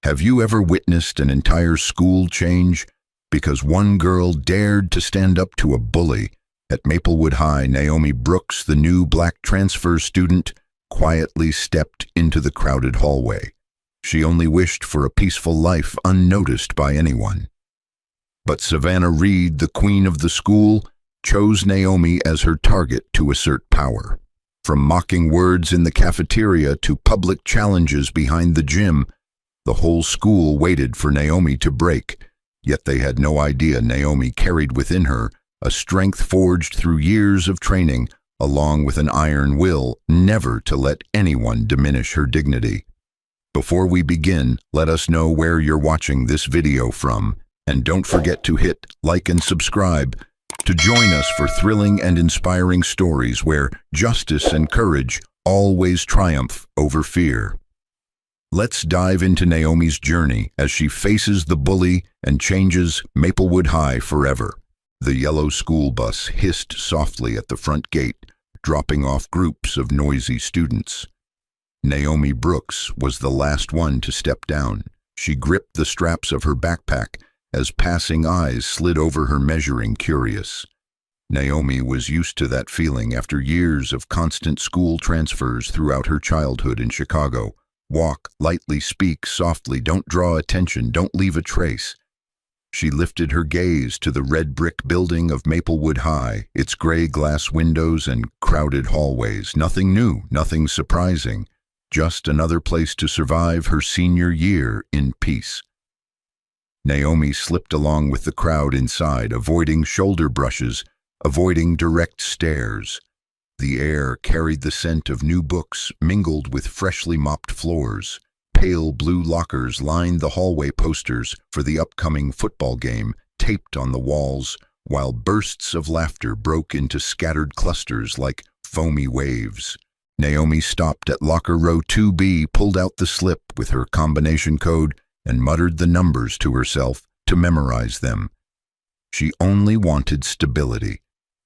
Have you ever witnessed an entire school change because one girl dared to stand up to a bully? At Maplewood High, Naomi Brooks, the new black transfer student, quietly stepped into the crowded hallway. She only wished for a peaceful life unnoticed by anyone. But Savannah Reed, the queen of the school, chose Naomi as her target to assert power. From mocking words in the cafeteria to public challenges behind the gym, the whole school waited for Naomi to break, yet they had no idea Naomi carried within her a strength forged through years of training, along with an iron will never to let anyone diminish her dignity. Before we begin, let us know where you're watching this video from, and don't forget to hit like and subscribe to join us for thrilling and inspiring stories where justice and courage always triumph over fear. Let's dive into Naomi's journey as she faces the bully and changes Maplewood High forever. The yellow school bus hissed softly at the front gate, dropping off groups of noisy students. Naomi Brooks was the last one to step down. She gripped the straps of her backpack as passing eyes slid over her, measuring curious. Naomi was used to that feeling after years of constant school transfers throughout her childhood in Chicago. Walk lightly, speak softly, don't draw attention, don't leave a trace. She lifted her gaze to the red brick building of Maplewood High, its gray glass windows and crowded hallways. Nothing new, nothing surprising, just another place to survive her senior year in peace. Naomi slipped along with the crowd inside, avoiding shoulder brushes, avoiding direct stares. The air carried the scent of new books mingled with freshly mopped floors. Pale blue lockers lined the hallway, posters for the upcoming football game taped on the walls, while bursts of laughter broke into scattered clusters like foamy waves. Naomi stopped at locker row 2B, pulled out the slip with her combination code, and muttered the numbers to herself to memorize them. She only wanted stability.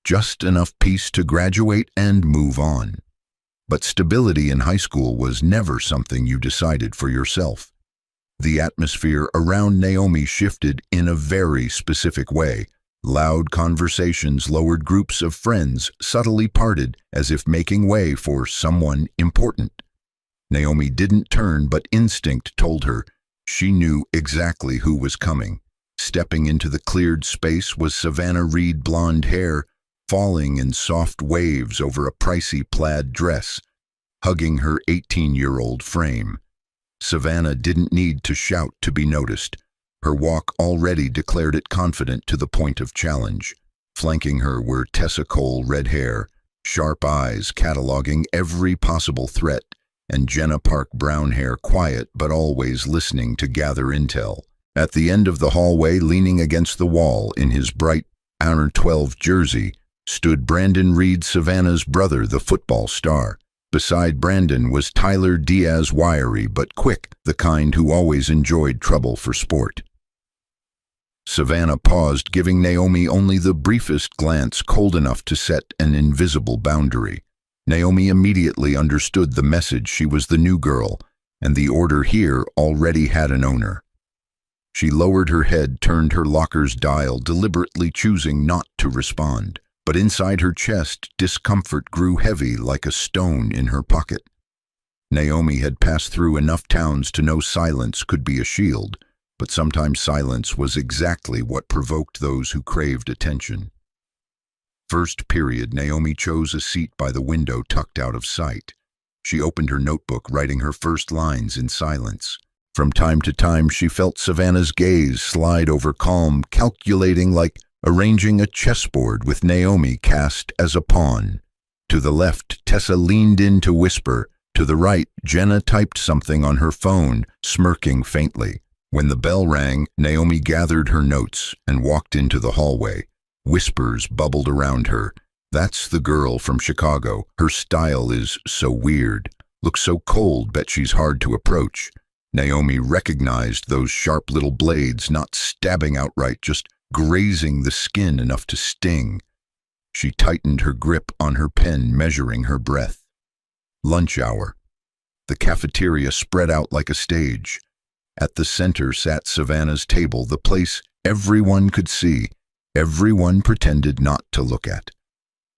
Just enough peace to graduate and move on. But stability in high school was never something you decided for yourself. The atmosphere around Naomi shifted in a very specific way. Loud conversations lowered groups of friends, subtly parted as if making way for someone important. Naomi didn't turn, but instinct told her she knew exactly who was coming. Stepping into the cleared space was Savannah Reed, blonde hair falling in soft waves over a pricey plaid dress, hugging her 18-year-old frame. Savannah didn't need to shout to be noticed. Her walk already declared it confident to the point of challenge. Flanking her were Tessa Cole, red hair, sharp eyes cataloging every possible threat, and Jenna Park, brown hair, quiet but always listening to gather intel. At the end of the hallway, leaning against the wall in his bright Honor 12 jersey, stood Brandon Reed, Savannah's brother, the football star. Beside Brandon was Tyler Diaz, wiry but quick, the kind who always enjoyed trouble for sport. Savannah paused, giving Naomi only the briefest glance, cold enough to set an invisible boundary. Naomi immediately understood the message. She was the new girl, and the order here already had an owner. She lowered her head, turned her locker's dial, deliberately choosing not to respond. But inside her chest, discomfort grew heavy like a stone in her pocket. Naomi had passed through enough towns to know silence could be a shield, but sometimes silence was exactly what provoked those who craved attention. First period, Naomi chose a seat by the window tucked out of sight. She opened her notebook, writing her first lines in silence. From time to time, she felt Savannah's gaze slide over, calm, calculating, like arranging a chessboard with Naomi cast as a pawn. To the left, Tessa leaned in to whisper. To the right, Jenna typed something on her phone, smirking faintly. When the bell rang, Naomi gathered her notes and walked into the hallway. Whispers bubbled around her. That's the girl from Chicago. Her style is so weird. Looks so cold, bet she's hard to approach. Naomi recognized those sharp little blades, not stabbing outright, just grazing the skin enough to sting. She tightened her grip on her pen, measuring her breath. Lunch hour. The cafeteria spread out like a stage. At the center sat Savannah's table, the place everyone could see. Everyone pretended not to look at.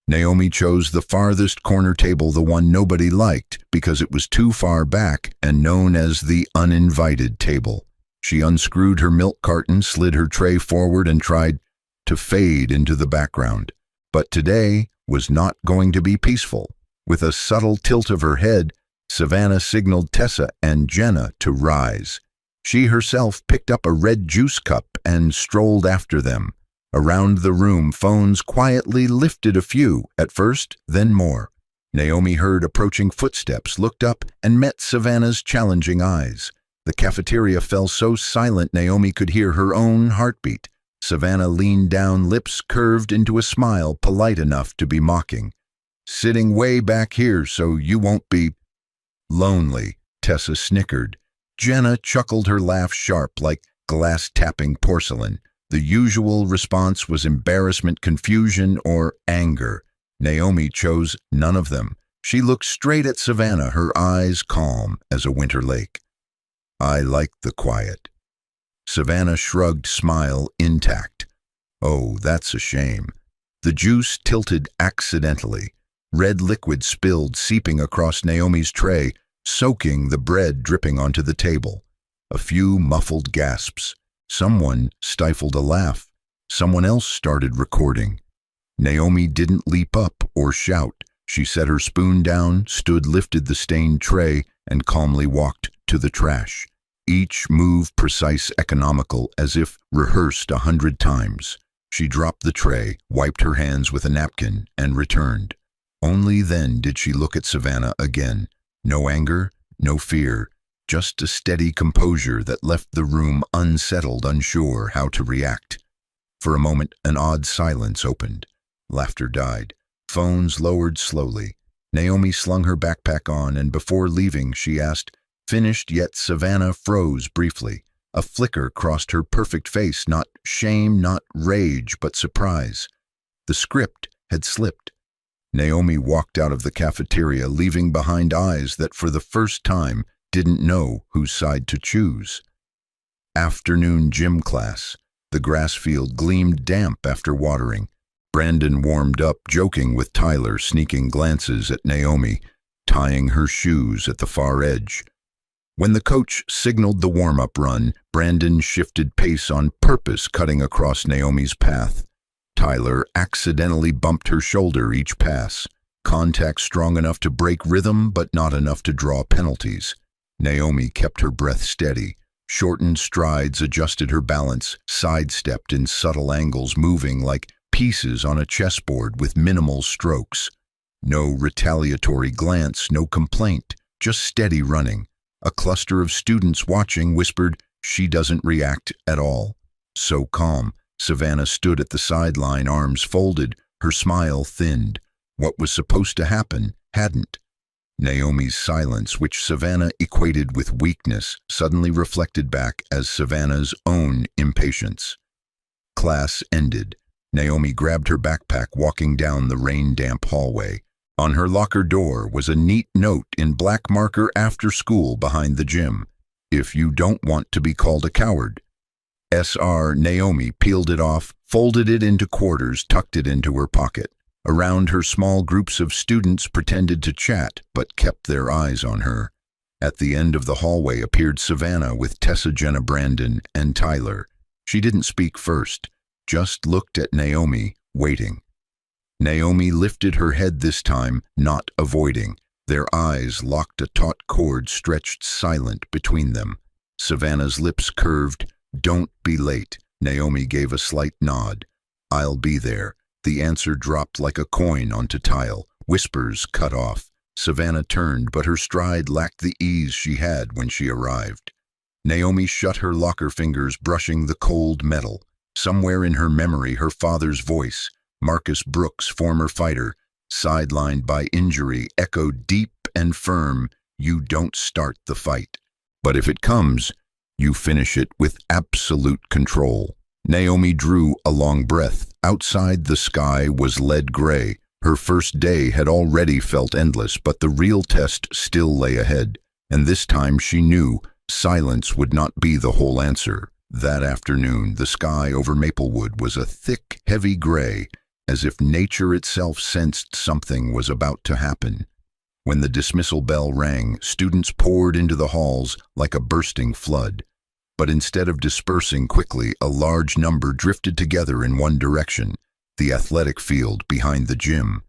Naomi chose the farthest corner table, the one nobody liked, because it was too far back and known as the uninvited table. She unscrewed her milk carton, slid her tray forward, and tried to fade into the background. But today was not going to be peaceful. With a subtle tilt of her head, Savannah signaled Tessa and Jenna to rise. She herself picked up a red juice cup and strolled after them. Around the room, phones quietly lifted, a few at first, then more. Naomi heard approaching footsteps, looked up, and met Savannah's challenging eyes. The cafeteria fell so silent Naomi could hear her own heartbeat. Savannah leaned down, lips curved into a smile polite enough to be mocking. "Sitting way back here so you won't be lonely," Tessa snickered. Jenna chuckled, her laugh sharp like glass-tapping porcelain. The usual response was embarrassment, confusion, or anger. Naomi chose none of them. She looked straight at Savannah, her eyes calm as a winter lake. "I like the quiet." Savannah shrugged, smile intact. "Oh, that's a shame." The juice tilted accidentally. Red liquid spilled, seeping across Naomi's tray, soaking the bread dripping onto the table. A few muffled gasps. Someone stifled a laugh. Someone else started recording. Naomi didn't leap up or shout. She set her spoon down, stood, lifted the stained tray, and calmly walked to the trash. Each move precise, economical, as if rehearsed 100 times. She dropped the tray, wiped her hands with a napkin, and returned. Only then did she look at Savannah again. No anger, no fear. Just a steady composure that left the room unsettled, unsure how to react. For a moment, an odd silence opened. Laughter died. Phones lowered slowly. Naomi slung her backpack on, and before leaving, she asked, "Finished yet?" Savannah froze briefly. A flicker crossed her perfect face, not shame, not rage, but surprise. The script had slipped. Naomi walked out of the cafeteria, leaving behind eyes that for the first time didn't know whose side to choose. Afternoon gym class. The grass field gleamed damp after watering. Brandon warmed up, joking with Tyler, sneaking glances at Naomi, tying her shoes at the far edge. When the coach signaled the warm-up run, Brandon shifted pace on purpose, cutting across Naomi's path. Tyler accidentally bumped her shoulder each pass. Contact strong enough to break rhythm, but not enough to draw penalties. Naomi kept her breath steady, shortened strides, adjusted her balance, sidestepped in subtle angles, moving like pieces on a chessboard with minimal strokes. No retaliatory glance, no complaint, just steady running. A cluster of students watching whispered, "She doesn't react at all." So calm, Savannah stood at the sideline, arms folded, her smile thinned. What was supposed to happen hadn't. Naomi's silence, which Savannah equated with weakness, suddenly reflected back as Savannah's own impatience. Class ended. Naomi grabbed her backpack, walking down the rain-damp hallway. On her locker door was a neat note in black marker, "After school behind the gym. If you don't want to be called a coward." SR. Naomi peeled it off, folded it into quarters, tucked it into her pocket. Around her, small groups of students pretended to chat, but kept their eyes on her. At the end of the hallway appeared Savannah with Tessa, Jenna, Brandon, and Tyler. She didn't speak first, just looked at Naomi, waiting. Naomi lifted her head this time, not avoiding. Their eyes locked, a taut cord stretched silent between them. Savannah's lips curved. "Don't be late." Naomi gave a slight nod. "I'll be there." The answer dropped like a coin onto tile. Whispers cut off. Savannah turned, but her stride lacked the ease she had when she arrived. Naomi shut her locker fingers, brushing the cold metal. Somewhere in her memory, her father's voice, Marcus Brooks, former fighter, sidelined by injury, echoed deep and firm, "You don't start the fight. But if it comes, you finish it with absolute control." Naomi drew a long breath. Outside, the sky was lead gray. Her first day had already felt endless, but the real test still lay ahead. And this time she knew silence would not be the whole answer. That afternoon, the sky over Maplewood was a thick, heavy gray, as if nature itself sensed something was about to happen. When the dismissal bell rang, students poured into the halls like a bursting flood. But instead of dispersing quickly, a large number drifted together in one direction, the athletic field behind the gym.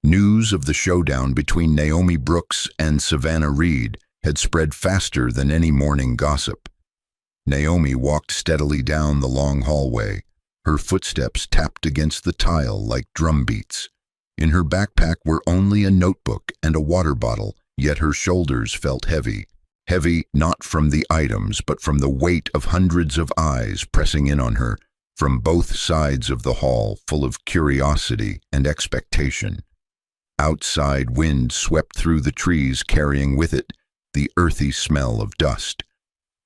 News of the showdown between Naomi Brooks and Savannah Reed had spread faster than any morning gossip. Naomi walked steadily down the long hallway. Her footsteps tapped against the tile like drumbeats. In her backpack were only a notebook and a water bottle, yet her shoulders felt heavy. Heavy not from the items, but from the weight of hundreds of eyes pressing in on her, from both sides of the hall, full of curiosity and expectation. Outside wind swept through the trees, carrying with it the earthy smell of dust.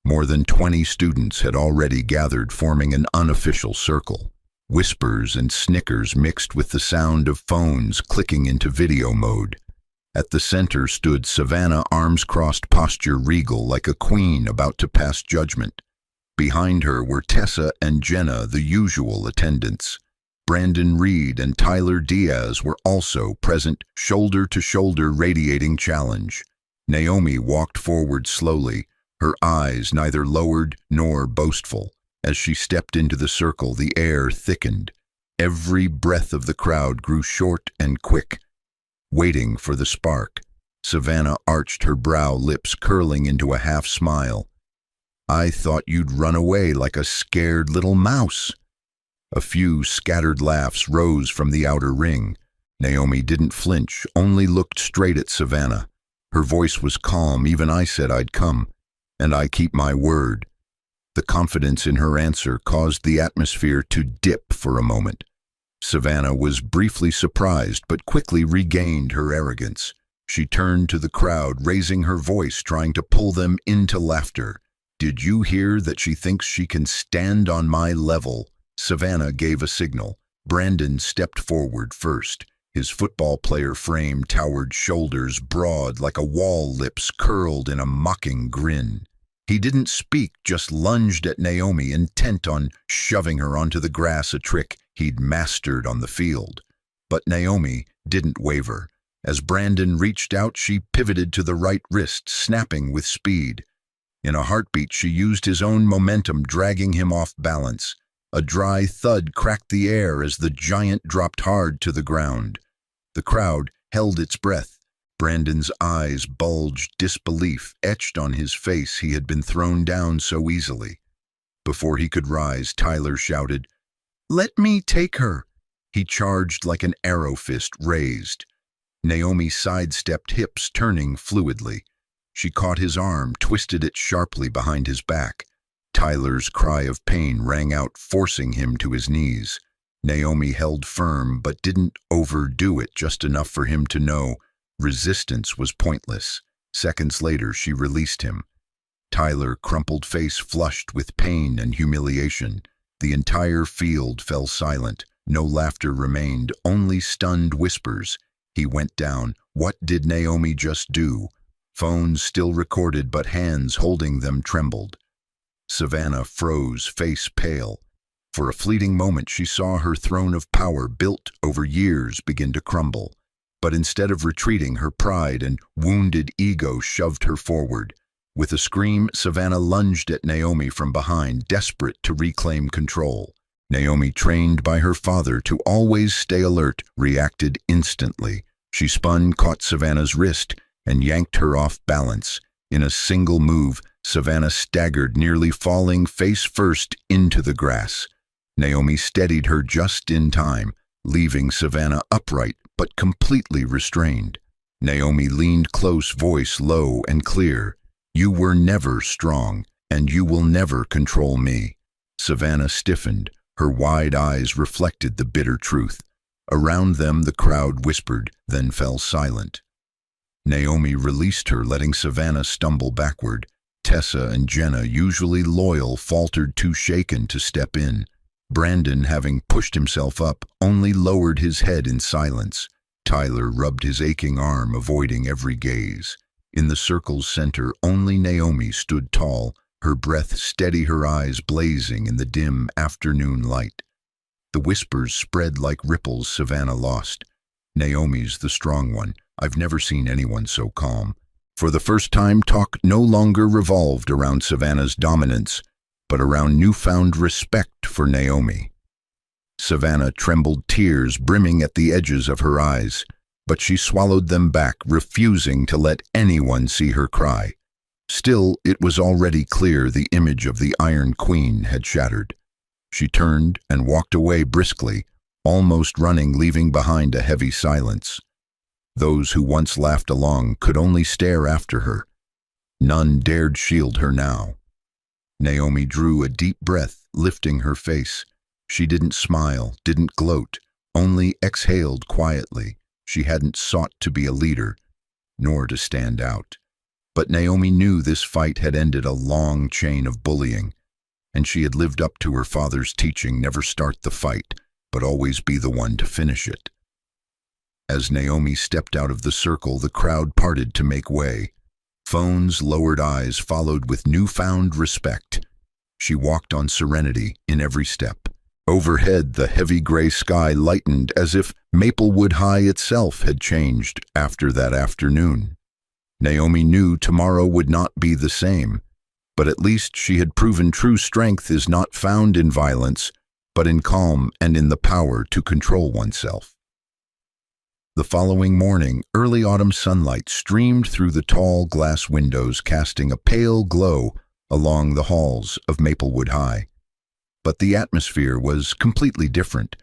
More than 20 students had already gathered, forming an unofficial circle. Whispers and snickers mixed with the sound of phones clicking into video mode. At the center stood Savannah, arms crossed, posture regal like a queen about to pass judgment. Behind her were Tessa and Jenna, the usual attendants. Brandon Reed and Tyler Diaz were also present, shoulder to shoulder, radiating challenge. Naomi walked forward slowly, her eyes neither lowered nor boastful. As she stepped into the circle, the air thickened. Every breath of the crowd grew short and quick, waiting for the spark. Savannah arched her brow, lips curling into a half smile. "I thought you'd run away like a scared little mouse." A few scattered laughs rose from the outer ring. Naomi didn't flinch, only looked straight at Savannah. Her voice was calm. "Even I said I'd come, and I keep my word." The confidence in her answer caused the atmosphere to dip for a moment. Savannah was briefly surprised, but quickly regained her arrogance. She turned to the crowd, raising her voice, trying to pull them into laughter. "Did you hear that she thinks she can stand on my level?" Savannah gave a signal. Brandon stepped forward first. His football player frame towered, shoulders broad like a wall, lips curled in a mocking grin. He didn't speak, just lunged at Naomi, intent on shoving her onto the grass, a trick he'd mastered on the field. But Naomi didn't waver. As Brandon reached out, she pivoted to the right wrist, snapping with speed. In a heartbeat, she used his own momentum, dragging him off balance. A dry thud cracked the air as the giant dropped hard to the ground. The crowd held its breath. Brandon's eyes bulged, disbelief etched on his face. He had been thrown down so easily. Before he could rise, Tyler shouted, "Let me take her." He charged like an arrow, fist raised. Naomi sidestepped, hips turning fluidly. She caught his arm, twisted it sharply behind his back. Tyler's cry of pain rang out, forcing him to his knees. Naomi held firm, but didn't overdo it, just enough for him to know resistance was pointless. Seconds later, she released him. Tyler, crumpled face flushed with pain and humiliation. The entire field fell silent. No laughter remained, only stunned whispers. He went down. What did Naomi just do? Phones still recorded, but hands holding them trembled. Savannah froze, face pale. For a fleeting moment, she saw her throne of power, built over years, begin to crumble. But instead of retreating, her pride and wounded ego shoved her forward. With a scream, Savannah lunged at Naomi from behind, desperate to reclaim control. Naomi, trained by her father to always stay alert, reacted instantly. She spun, caught Savannah's wrist, and yanked her off balance. In a single move, Savannah staggered, nearly falling face first into the grass. Naomi steadied her just in time, leaving Savannah upright but completely restrained. Naomi leaned close, voice low and clear. "You were never strong, and you will never control me." Savannah stiffened. Her wide eyes reflected the bitter truth. Around them, the crowd whispered, then fell silent. Naomi released her, letting Savannah stumble backward. Tessa and Jenna, usually loyal, faltered, too shaken to step in. Brandon, having pushed himself up, only lowered his head in silence. Tyler rubbed his aching arm, avoiding every gaze. In the circle's center, only Naomi stood tall, her breath steady, her eyes blazing in the dim afternoon light. The whispers spread like ripples. Savannah lost. Naomi's the strong one. I've never seen anyone so calm. For the first time, talk no longer revolved around Savannah's dominance, but around newfound respect for Naomi. Savannah trembled, tears brimming at the edges of her eyes, but she swallowed them back, refusing to let anyone see her cry. Still, it was already clear the image of the Iron Queen had shattered. She turned and walked away briskly, almost running, leaving behind a heavy silence. Those who once laughed along could only stare after her. None dared shield her now. Naomi drew a deep breath, lifting her face. She didn't smile, didn't gloat, only exhaled quietly. She hadn't sought to be a leader, nor to stand out. But Naomi knew this fight had ended a long chain of bullying, and she had lived up to her father's teaching: never start the fight, but always be the one to finish it. As Naomi stepped out of the circle, the crowd parted to make way. Phone's lowered eyes followed with newfound respect. She walked on serenity in every step. Overhead, the heavy gray sky lightened, as if Maplewood High itself had changed after that afternoon. Naomi knew tomorrow would not be the same, but at least she had proven true strength is not found in violence, but in calm and in the power to control oneself. The following morning, early autumn sunlight streamed through the tall glass windows, casting a pale glow along the halls of Maplewood High. But the atmosphere was completely different.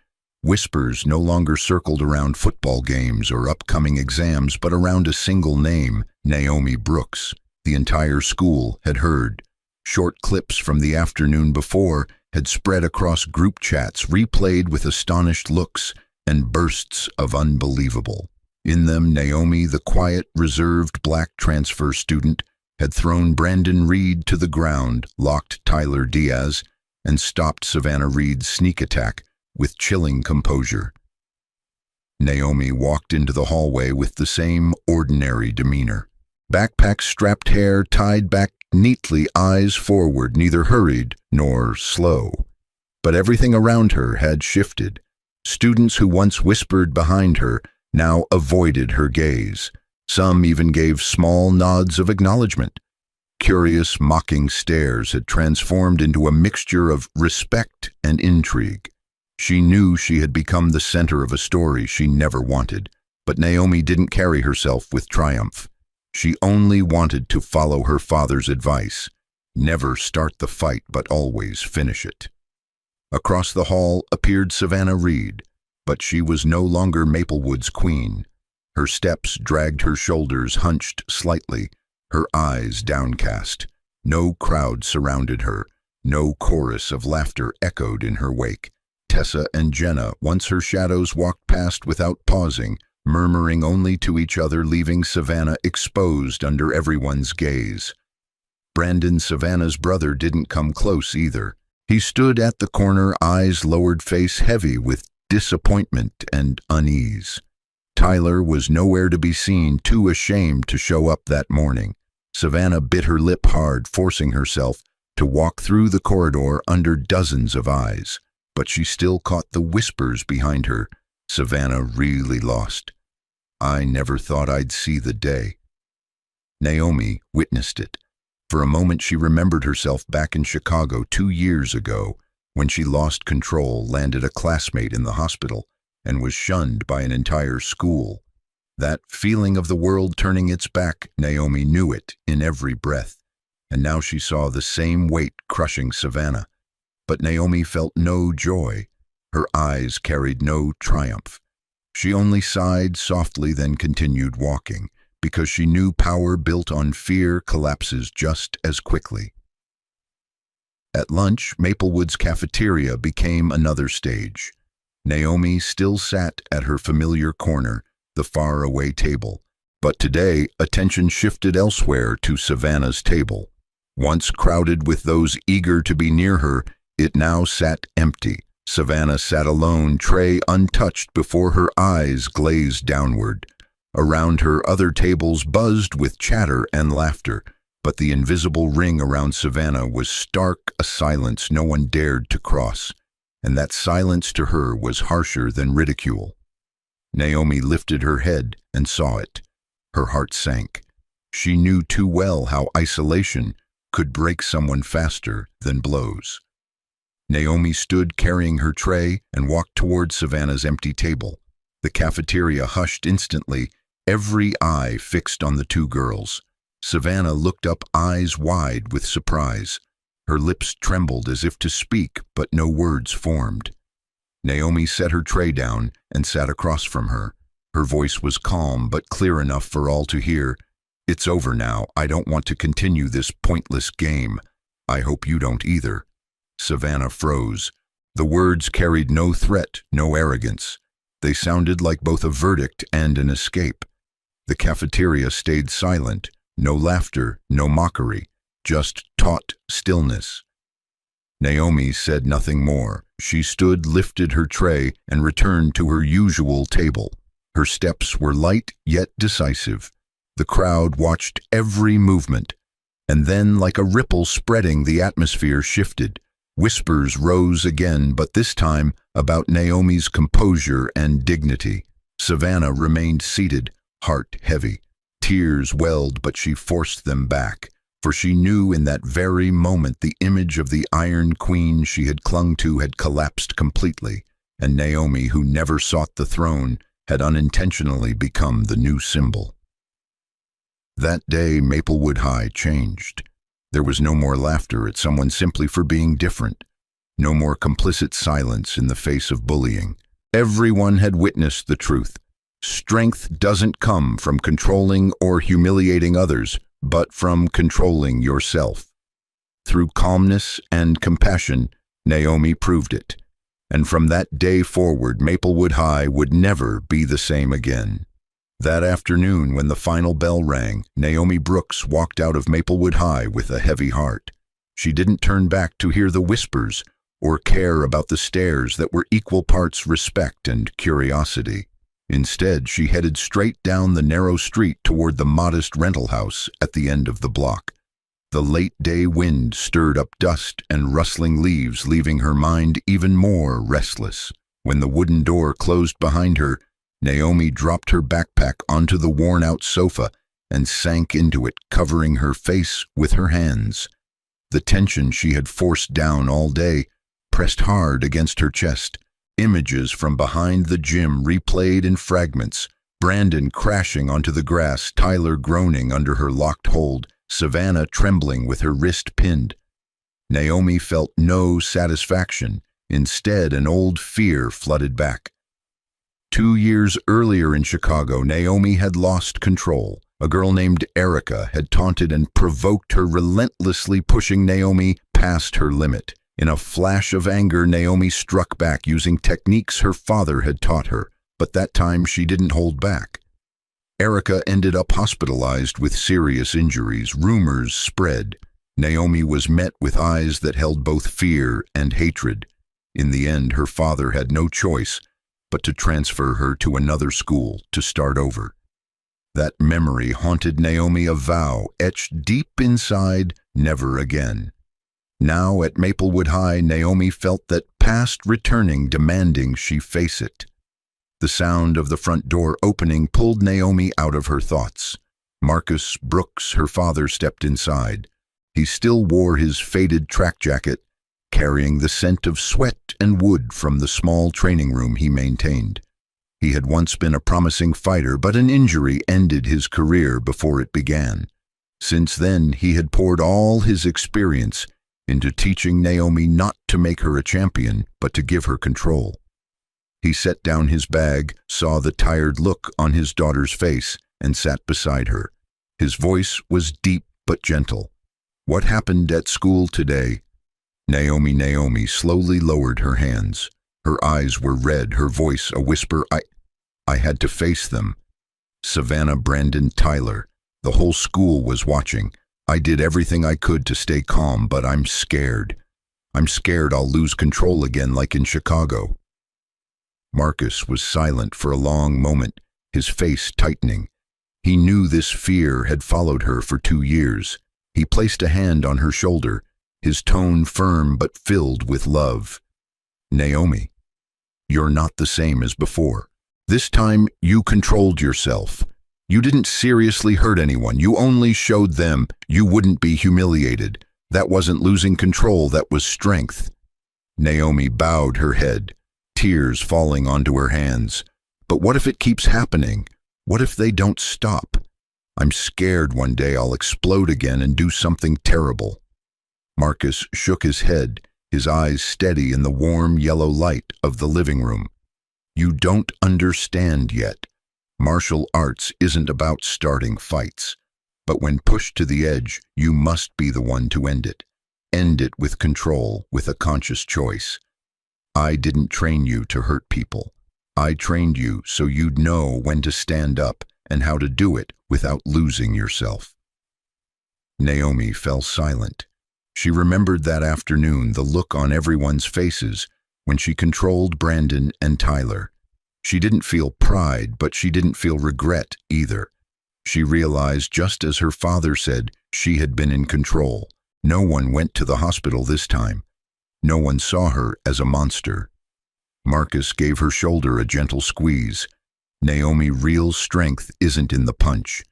Whispers no longer circled around football games or upcoming exams, but around a single name: Naomi Brooks. The entire school had heard. Short clips from the afternoon before had spread across group chats, replayed with astonished looks and bursts of unbelievable. In them, Naomi, the quiet, reserved black transfer student, had thrown Brandon Reed to the ground, locked Tyler Diaz, and stopped Savannah Reed's sneak attack with chilling composure. Naomi walked into the hallway with the same ordinary demeanor. Backpack, strapped hair tied back neatly, eyes forward, neither hurried nor slow. But everything around her had shifted. Students who once whispered behind her now avoided her gaze. Some even gave small nods of acknowledgement. Curious, mocking stares had transformed into a mixture of respect and intrigue. She knew she had become the center of a story she never wanted, but Naomi didn't carry herself with triumph. She only wanted to follow her father's advice: never start the fight, but always finish it. Across the hall appeared Savannah Reed, but she was no longer Maplewood's queen. Her steps dragged, her shoulders hunched slightly, her eyes downcast. No crowd surrounded her, no chorus of laughter echoed in her wake. Tessa and Jenna, once her shadows, walked past without pausing, murmuring only to each other, leaving Savannah exposed under everyone's gaze. Brandon, Savannah's brother, didn't come close either. He stood at the corner, eyes lowered, face heavy with disappointment and unease. Tyler was nowhere to be seen, too ashamed to show up that morning. Savannah bit her lip hard, forcing herself to walk through the corridor under dozens of eyes. But she still caught the whispers behind her. Savannah really lost. I never thought I'd see the day. Naomi witnessed it. For a moment she remembered herself back in Chicago 2 years ago, when she lost control, landed a classmate in the hospital, and was shunned by an entire school. That feeling of the world turning its back, Naomi knew it in every breath, and now she saw the same weight crushing Savannah. But Naomi felt no joy. Her eyes carried no triumph. She only sighed softly, then continued walking, because she knew power built on fear collapses just as quickly. At lunch, Maplewood's cafeteria became another stage. Naomi still sat at her familiar corner, the far-away table, but today attention shifted elsewhere to Savannah's table. Once crowded with those eager to be near her, it now sat empty. Savannah sat alone, tray untouched before her, eyes glazed downward. Around her, other tables buzzed with chatter and laughter, but the invisible ring around Savannah was stark a silence no one dared to cross, and that silence to her was harsher than ridicule. Naomi lifted her head and saw it. Her heart sank. She knew too well how isolation could break someone faster than blows. Naomi stood carrying her tray and walked toward Savannah's empty table. The cafeteria hushed instantly, every eye fixed on the two girls. Savannah looked up, eyes wide with surprise. Her lips trembled as if to speak, but no words formed. Naomi set her tray down and sat across from her. Her voice was calm but clear enough for all to hear. "It's over now. I don't want to continue this pointless game. I hope you don't either." Savannah froze. The words carried no threat, no arrogance. They sounded like both a verdict and an escape. The cafeteria stayed silent. No laughter, no mockery, just taut stillness. Naomi said nothing more. She stood, lifted her tray, and returned to her usual table. Her steps were light yet decisive. The crowd watched every movement, and then, like a ripple spreading, the atmosphere shifted. Whispers rose again, but this time about Naomi's composure and dignity. Savannah remained seated, heart heavy. Tears welled, but she forced them back, for she knew in that very moment the image of the Iron Queen she had clung to had collapsed completely, and Naomi, who never sought the throne, had unintentionally become the new symbol. That day, Maplewood High changed. There was no more laughter at someone simply for being different, no more complicit silence in the face of bullying. Everyone had witnessed the truth. Strength doesn't come from controlling or humiliating others, but from controlling yourself. Through calmness and compassion, Naomi proved it. And from that day forward, Maplewood High would never be the same again. That afternoon, when the final bell rang, Naomi Brooks walked out of Maplewood High with a heavy heart. She didn't turn back to hear the whispers or care about the stares that were equal parts respect and curiosity. Instead, she headed straight down the narrow street toward the modest rental house at the end of the block. The late-day wind stirred up dust and rustling leaves, leaving her mind even more restless. When the wooden door closed behind her, Naomi dropped her backpack onto the worn-out sofa and sank into it, covering her face with her hands. The tension she had forced down all day pressed hard against her chest. Images from behind the gym replayed in fragments. Brandon crashing onto the grass, Tyler groaning under her locked hold, Savannah trembling with her wrist pinned. Naomi felt no satisfaction. Instead, an old fear flooded back. 2 years earlier in Chicago, Naomi had lost control. A girl named Erica had taunted and provoked her, relentlessly pushing Naomi past her limit. In a flash of anger, Naomi struck back using techniques her father had taught her, but that time she didn't hold back. Erica ended up hospitalized with serious injuries. Rumors spread. Naomi was met with eyes that held both fear and hatred. In the end, her father had no choice but to transfer her to another school to start over. That memory haunted Naomi, a vow etched deep inside, never again. Now at Maplewood High, Naomi felt that past returning, demanding she face it. The sound of the front door opening pulled Naomi out of her thoughts. Marcus Brooks, her father, stepped inside. He still wore his faded track jacket, carrying the scent of sweat and wood from the small training room he maintained. He had once been a promising fighter, but an injury ended his career before it began. Since then, he had poured all his experience into teaching Naomi not to make her a champion, but to give her control. He set down his bag, saw the tired look on his daughter's face, and sat beside her. His voice was deep but gentle. "What happened at school today?" Naomi slowly lowered her hands. Her eyes were red, her voice a whisper. I had to face them. Savannah, Brandon, Tyler. The whole school was watching. I did everything I could to stay calm, but I'm scared. I'm scared I'll lose control again like in Chicago. Marcus was silent for a long moment. his face tightening. He knew this fear had followed her for 2 years. He placed a hand on her shoulder, his tone firm but filled with love. "Naomi, you're not the same as before. This time you controlled yourself. You didn't seriously hurt anyone. You only showed them you wouldn't be humiliated. That wasn't losing control, that was strength." Naomi bowed her head, tears falling onto her hands. "But what if it keeps happening? What if they don't stop? I'm scared one day I'll explode again and do something terrible." Marcus shook his head, his eyes steady in the warm yellow light of the living room. "You don't understand yet. Martial arts isn't about starting fights. But when pushed to the edge, you must be the one to end it. End it with control, with a conscious choice. I didn't train you to hurt people. I trained you so you'd know when to stand up and how to do it without losing yourself." Naomi fell silent. She remembered that afternoon, the look on everyone's faces when she controlled Brandon and Tyler. She didn't feel pride, but she didn't feel regret either. She realized, just as her father said, she had been in control. No one went to the hospital this time. No one saw her as a monster. Marcus gave her shoulder a gentle squeeze. "Naomi, real strength isn't in the punch.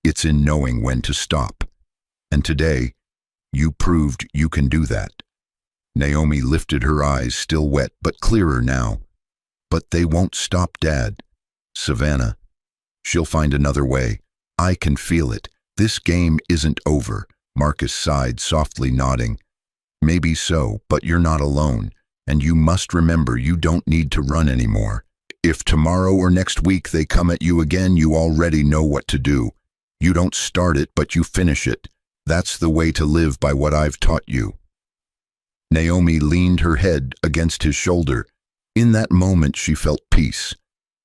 It's in knowing when to stop. And today, you proved you can do that." Naomi lifted her eyes, still wet, but clearer now. "But they won't stop, Dad. Savannah, she'll find another way. I can feel it. This game isn't over." Marcus sighed, softly nodding. "Maybe so, but you're not alone. And you must remember you don't need to run anymore. If tomorrow or next week they come at you again, you already know what to do. You don't start it, but you finish it. That's the way to live by what I've taught you." Naomi leaned her head against his shoulder. In that moment she felt peace.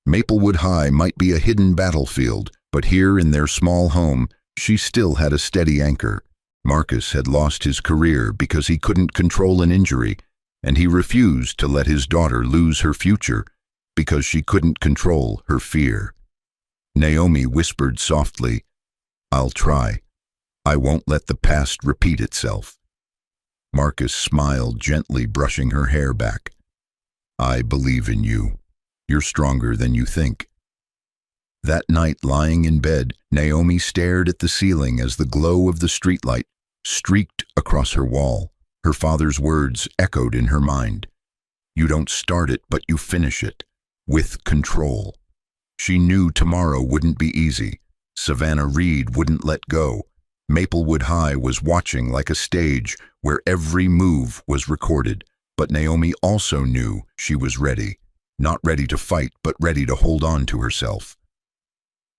Maplewood High might be a hidden battlefield, but here in their small home, she still had a steady anchor. Marcus had lost his career because he couldn't control an injury, and he refused to let his daughter lose her future because she couldn't control her fear. Naomi whispered softly, "I'll try. I won't let the past repeat itself." Marcus smiled gently, brushing her hair back. "I believe in you. You're stronger than you think." That night, lying in bed, Naomi stared at the ceiling as the glow of the streetlight streaked across her wall. Her father's words echoed in her mind. "You don't start it, but you finish it. With control." She knew tomorrow wouldn't be easy. Savannah Reed wouldn't let go. Maplewood High was watching like a stage where every move was recorded. But Naomi also knew she was ready. Not ready to fight, but ready to hold on to herself.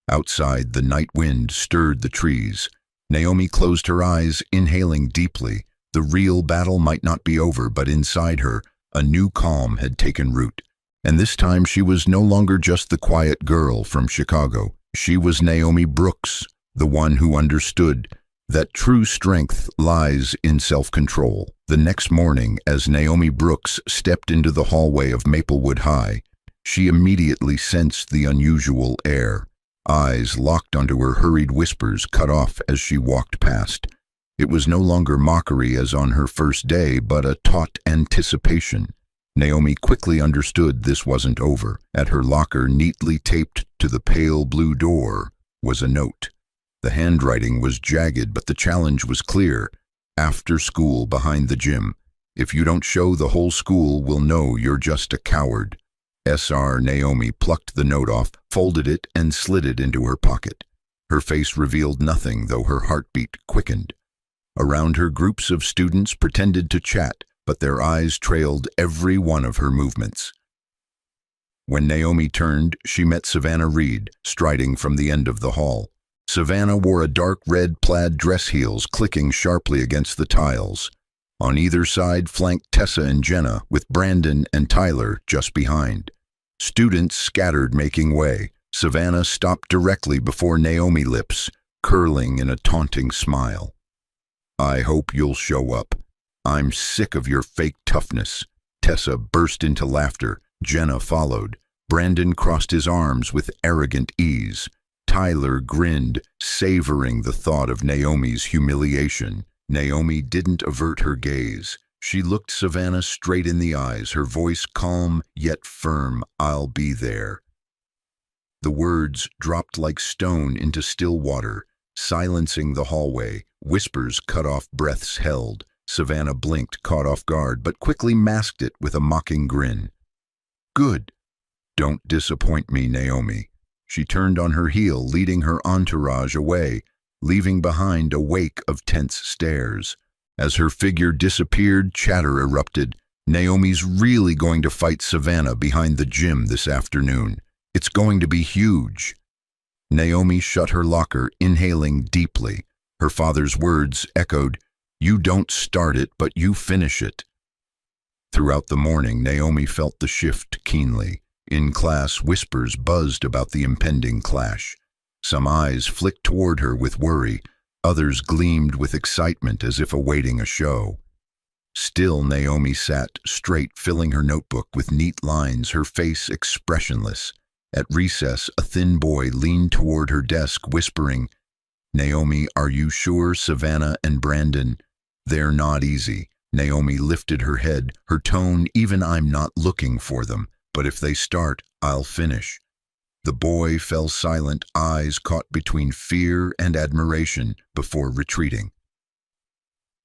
Outside, the night wind stirred the trees. Naomi closed her eyes, inhaling deeply. The real battle might not be over, but inside her, a new calm had taken root. And this time she was no longer just the quiet girl from Chicago. She was Naomi Brooks, the one who understood that true strength lies in self-control. The next morning, as Naomi Brooks stepped into the hallway of Maplewood High, she immediately sensed the unusual air. Eyes locked onto her, hurried whispers cut off as she walked past. It was no longer mockery as on her first day, but a taut anticipation. Naomi quickly understood this wasn't over. At her locker, neatly taped to the pale blue door, was a note. The handwriting was jagged, but the challenge was clear. "After school behind the gym. If you don't show, the whole school will know you're just a coward." S.R. Naomi plucked the note off, folded it, and slid it into her pocket. Her face revealed nothing, though her heartbeat quickened. Around her, groups of students pretended to chat, but their eyes trailed every one of her movements. When Naomi turned, she met Savannah Reed, striding from the end of the hall. Savannah wore a dark red plaid dress, heels clicking sharply against the tiles. On either side flanked Tessa and Jenna, with Brandon and Tyler just behind. Students scattered, making way. Savannah stopped directly before Naomi, lips curling in a taunting smile. "I hope you'll show up. I'm sick of your fake toughness." Tessa burst into laughter. Jenna followed. Brandon crossed his arms with arrogant ease. Tyler grinned, savoring the thought of Naomi's humiliation. Naomi didn't avert her gaze. She looked Savannah straight in the eyes, her voice calm yet firm. "I'll be there." The words dropped like stone into still water, silencing the hallway. Whispers cut off, breaths held. Savannah blinked, caught off guard, but quickly masked it with a mocking grin. "Good. Don't disappoint me, Naomi." She turned on her heel, leading her entourage away, leaving behind a wake of tense stares. As her figure disappeared, chatter erupted. "Naomi's really going to fight Savannah behind the gym this afternoon. It's going to be huge." Naomi shut her locker, inhaling deeply. Her father's words echoed, "You don't start it, but you finish it." Throughout the morning, Naomi felt the shift keenly. In class, whispers buzzed about the impending clash. Some eyes flicked toward her with worry, others gleamed with excitement as if awaiting a show. Still, Naomi sat straight, filling her notebook with neat lines, her face expressionless. At recess, a thin boy leaned toward her desk, whispering, "Naomi, are you sure Savannah and Brandon? They're not easy." Naomi lifted her head, her tone even, "I'm not looking for them, but if they start, I'll finish." The boy fell silent, eyes caught between fear and admiration, before retreating.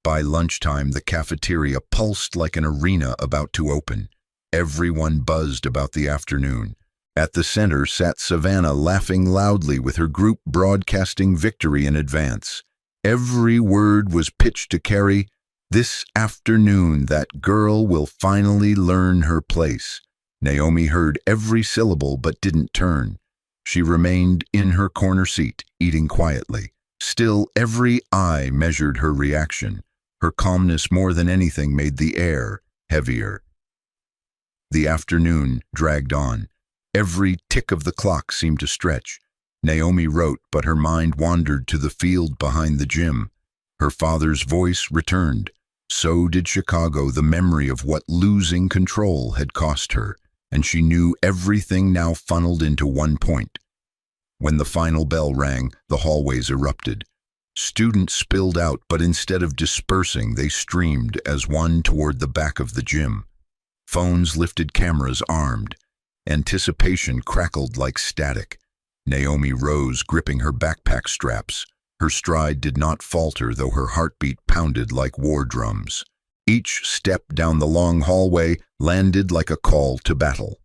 By lunchtime, the cafeteria pulsed like an arena about to open. Everyone buzzed about the afternoon. At the center sat Savannah, laughing loudly with her group broadcasting victory in advance. Every word was pitched to carry, "This afternoon, that girl will finally learn her place." Naomi heard every syllable but didn't turn. She remained in her corner seat, eating quietly. Still, every eye measured her reaction. Her calmness, more than anything, made the air heavier. The afternoon dragged on. Every tick of the clock seemed to stretch. Naomi wrote, but her mind wandered to the field behind the gym. Her father's voice returned. So did Chicago, the memory of what losing control had cost her, and she knew everything now funneled into one point. When the final bell rang, the hallways erupted. Students spilled out, but instead of dispersing, they streamed as one toward the back of the gym. Phones lifted, cameras armed. Anticipation crackled like static. Naomi rose, gripping her backpack straps. Her stride did not falter, though her heartbeat pounded like war drums. Each step down the long hallway landed like a call to battle.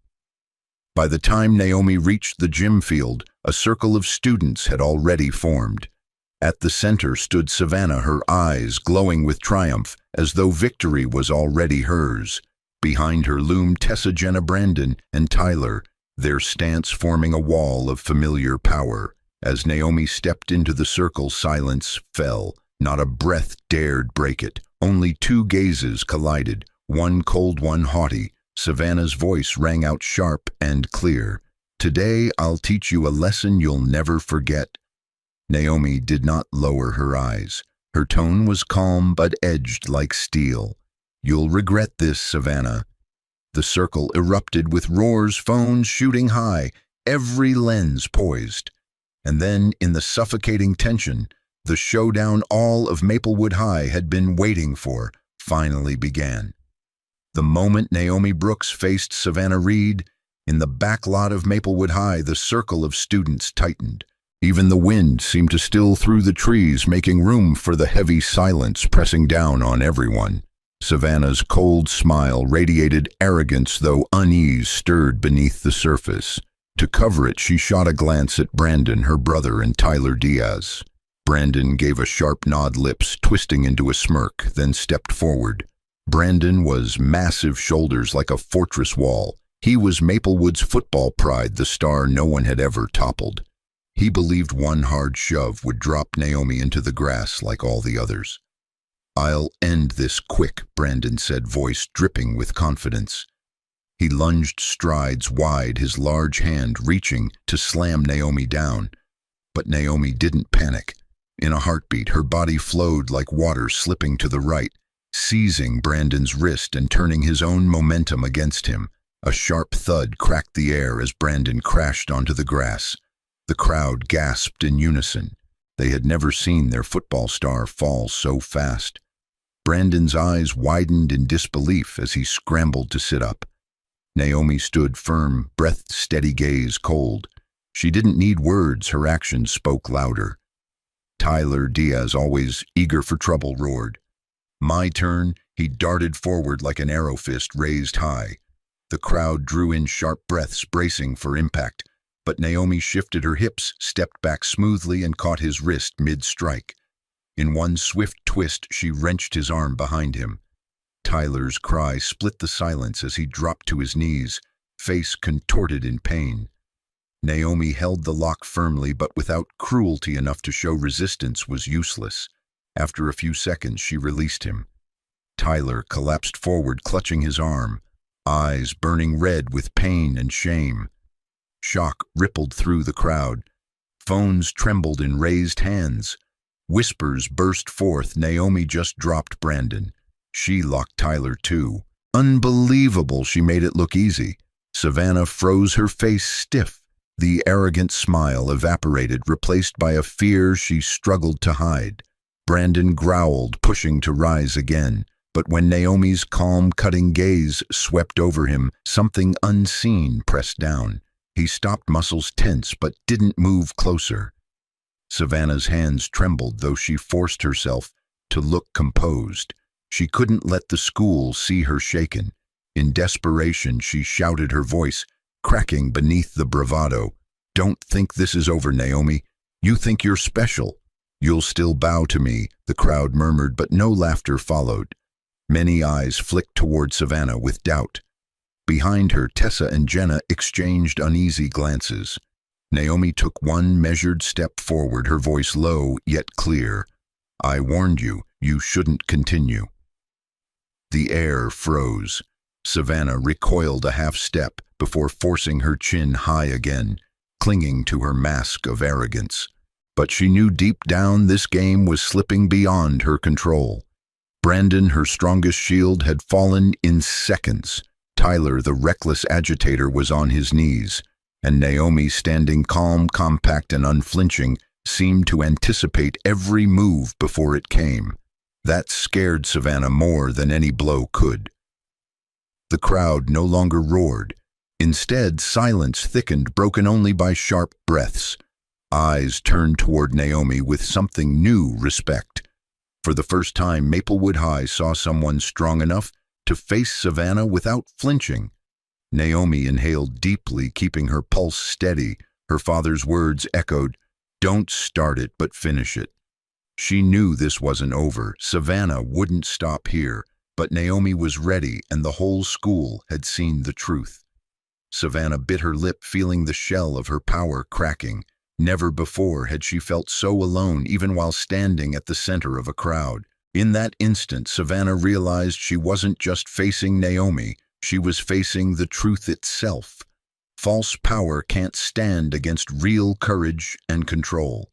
By the time Naomi reached the gym field, a circle of students had already formed. At the center stood Savannah, her eyes glowing with triumph, as though victory was already hers. Behind her loomed Tessa, Jenna, Brandon, and Tyler, their stance forming a wall of familiar power. As Naomi stepped into the circle, silence fell. Not a breath dared break it. Only two gazes collided, one cold, one haughty. Savannah's voice rang out sharp and clear. "Today I'll teach you a lesson you'll never forget." Naomi did not lower her eyes. Her tone was calm but edged like steel. "You'll regret this, Savannah." The circle erupted with roars, phones shooting high, every lens poised. And then, in the suffocating tension, the showdown all of Maplewood High had been waiting for finally began. The moment Naomi Brooks faced Savannah Reed, in the back lot of Maplewood High, the circle of students tightened. Even the wind seemed to still through the trees, making room for the heavy silence pressing down on everyone. Savannah's cold smile radiated arrogance, though unease stirred beneath the surface. To cover it, she shot a glance at Brandon, her brother, and Tyler Diaz. Brandon gave a sharp nod, lips twisting into a smirk, then stepped forward. Brandon was massive, shoulders like a fortress wall. He was Maplewood's football pride, the star no one had ever toppled. He believed one hard shove would drop Naomi into the grass like all the others. "I'll end this quick," Brandon said, voice dripping with confidence. He lunged strides wide, his large hand reaching to slam Naomi down. But Naomi didn't panic. In a heartbeat, her body flowed like water, slipping to the right, seizing Brandon's wrist and turning his own momentum against him. A sharp thud cracked the air as Brandon crashed onto the grass. The crowd gasped in unison. They had never seen their football star fall so fast. Brandon's eyes widened in disbelief as he scrambled to sit up. Naomi stood firm, breath steady, gaze cold. She didn't need words, her actions spoke louder. Tyler Diaz, always eager for trouble, roared. My turn. He darted forward like an arrow, fist raised high. The crowd drew in sharp breaths, bracing for impact, but Naomi shifted her hips, stepped back smoothly, and caught his wrist mid-strike. In one swift twist, she wrenched his arm behind him. Tyler's cry split the silence as he dropped to his knees, face contorted in pain. Naomi held the lock firmly, but without cruelty enough to show resistance was useless. After a few seconds, she released him. Tyler collapsed forward, clutching his arm, eyes burning red with pain and shame. Shock rippled through the crowd. Phones trembled in raised hands. Whispers burst forth. Naomi just dropped Brandon. She locked Tyler too. Unbelievable, she made it look easy. Savannah froze, her face stiff. The arrogant smile evaporated, replaced by a fear she struggled to hide. Brandon growled, pushing to rise again. But when Naomi's calm, cutting gaze swept over him, something unseen pressed down. He stopped, muscles tense, but didn't move closer. Savannah's hands trembled, though she forced herself to look composed. She couldn't let the school see her shaken. In desperation, she shouted, her voice cracking beneath the bravado. Don't think this is over, Naomi. You think you're special. You'll still bow to me, the crowd murmured, but no laughter followed. Many eyes flicked toward Savannah with doubt. Behind her, Tessa and Jenna exchanged uneasy glances. Naomi took one measured step forward, her voice low yet clear. I warned you, you shouldn't continue. The air froze. Savannah recoiled a half step before forcing her chin high again, clinging to her mask of arrogance. But she knew deep down this game was slipping beyond her control. Brandon, her strongest shield, had fallen in seconds. Tyler, the reckless agitator, was on his knees, and Naomi, standing calm, compact, and unflinching, seemed to anticipate every move before it came. That scared Savannah more than any blow could. The crowd no longer roared. Instead, silence thickened, broken only by sharp breaths. Eyes turned toward Naomi with something new respect. For the first time, Maplewood High saw someone strong enough to face Savannah without flinching. Naomi inhaled deeply, keeping her pulse steady. Her father's words echoed, "Don't start it, but finish it." She knew this wasn't over. Savannah wouldn't stop here, but Naomi was ready, and the whole school had seen the truth. Savannah bit her lip, feeling the shell of her power cracking. Never before had she felt so alone, even while standing at the center of a crowd. In that instant, Savannah realized she wasn't just facing Naomi, she was facing the truth itself. False power can't stand against real courage and control.